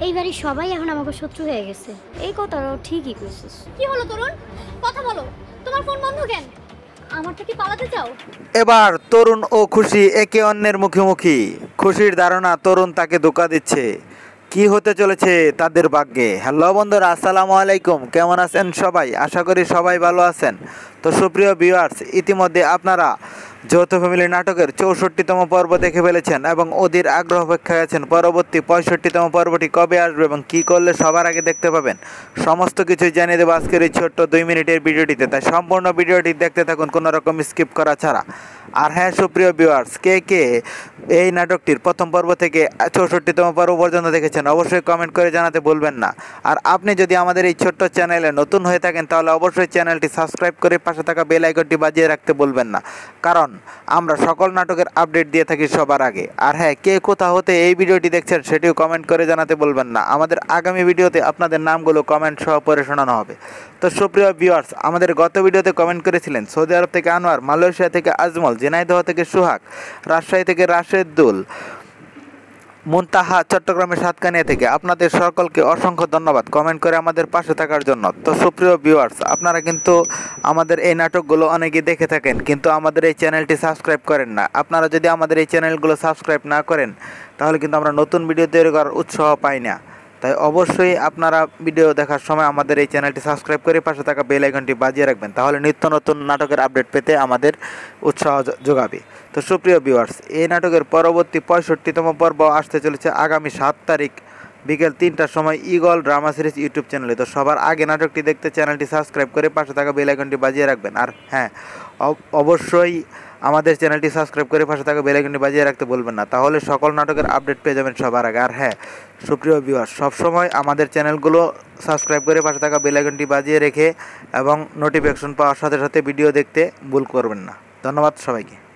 এই বাড়ির সবাই এখন আমাকে শত্রু হয়ে গেছে। এই কথাটাও ঠিকই কইছিস। কি হলো তরুণ, কথা বলো। তোমার ফোন বন্ধ কেন? আমার থেকে পালাতে চাও? এবার তরুণ ও খুশি একে অন্যের মুখোমুখি। খুশির ধারণা তরুণ তাকে ধোঁকা দিচ্ছে। কি হতে চলেছে তাদের ভাগ্যে? হ্যালো বন্ধুরা, আসসালামু আলাইকুম। কেমন আছেন সবাই? আশা করি সবাই ভালো আছেন। তো সুপ্রিয় ভিউয়ার্স, ইতিমধ্যে আপনারা যৌথ ফ্যামিলি নাটকের 64তম পর্ব দেখে ফেলেছেন এবং অধীর আগ্রহ অপেক্ষায় আছেন পরবর্তী 65তম পর্বটি কবে আসবে এবং কী করলে সবার আগে দেখতে পাবেন। সমস্ত কিছুই জানিয়ে দেবো আজকের এই ছোট্ট 2 মিনিটের ভিডিওটিতে, তাই সম্পূর্ণ ভিডিওটি দেখতে থাকুন কোনো রকম স্কিপ করা ছাড়া। আর হ্যাঁ সুপ্রিয় ভিউয়ার্স, কে কে এই নাটকটির প্রথম পর্ব থেকে 64তম পর্ব পর্যন্ত দেখেছেন অবশ্যই কমেন্ট করে জানাতে ভুলবেন না। আর আপনি যদি আমাদের এই ছোট্ট চ্যানেলে নতুন হয়ে থাকেন তাহলে অবশ্যই চ্যানেলটি সাবস্ক্রাইব করে পাশে থাকা বেল আইকনটি বাজিয়ে রাখতে ভুলবেন না, কারণ আমরা সকল নাটকের আপডেট দিয়ে থাকি সবার আগে। আর হ্যাঁ, কে কোথা হতে এই ভিডিওটি দেখছেন সেটিও কমেন্ট করে জানাতে বলবেন না। আমাদের আগামী ভিডিওতে আপনাদের নামগুলো কমেন্ট সহ পড়ে শোনানো হবে। তো সুপ্রিয় ভিউয়ার্স, আমাদের গত ভিডিওতে কমেন্ট করেছিলেন সৌদি আরব থেকে আনোয়ার, মালয়েশিয়া থেকে আজমল, ঝিনাইদহ থেকে সুহাগ, রাজশাহী থেকে রাশেদুল, মুনতাহা চট্টগ্রামের সাতকানিয়া থেকে। আপনাদের সকলকে অসংখ্য ধন্যবাদ কমেন্ট করে আমাদের পাশে থাকার জন্য। তো সুপ্রিয় ভিউয়ার্স, আপনারা কিন্তু আমাদের এই নাটকগুলো অনেকেই দেখে থাকেন কিন্তু আমাদের এই চ্যানেলটি সাবস্ক্রাইব করেন না। আপনারা যদি আমাদের এই চ্যানেলগুলো সাবস্ক্রাইব না করেন তাহলে কিন্তু আমরা নতুন ভিডিও তৈরি করার উৎসাহ পাই না। তাই অবশ্যই আপনারা ভিডিও দেখার সময় আমাদের এই চ্যানেলটি সাবস্ক্রাইব করে পাশে থাকা বেল আইকনটি বাজিয়ে রাখবেন, তাহলে নিত্য নতুন নাটকের আপডেট পেতে আমাদের উৎসাহ যোগাবে। তো সুপ্রিয় ভিউয়ার্স, এই নাটকের পরবর্তী 65তম পর্ব আসতে চলেছে আগামী 7 তারিখ বিকেল 3টার সময় ঈগল ড্রামা সিরিজ ইউটিউব চ্যানেলে। তো সবার আগে নাটকটি দেখতে চ্যানেলটি সাবস্ক্রাইব করে পাশে থাকা বেল আইকনটি বাজিয়ে রাখবেন। আর হ্যাঁ, অবশ্যই আমাদের চ্যানেলটি সাবস্ক্রাইব করে পাশে থাকা বেল আইকনটি বাজিয়ে রাখতে বলবেন না, তাহলে সকল নাটকের আপডেট পেয়ে যাবেন সবার আগে। আর হ্যাঁ সুপ্রিয় ভিউয়ার্স, সবসময় আমাদের চ্যানেলগুলো সাবস্ক্রাইব করে পাশে থাকা বেল আইকনটি বাজিয়ে রেখে এবং নোটিফিকেশন পাওয়ার সাথে সাথে ভিডিও দেখতে ভুল করবেন না। ধন্যবাদ সবাইকে।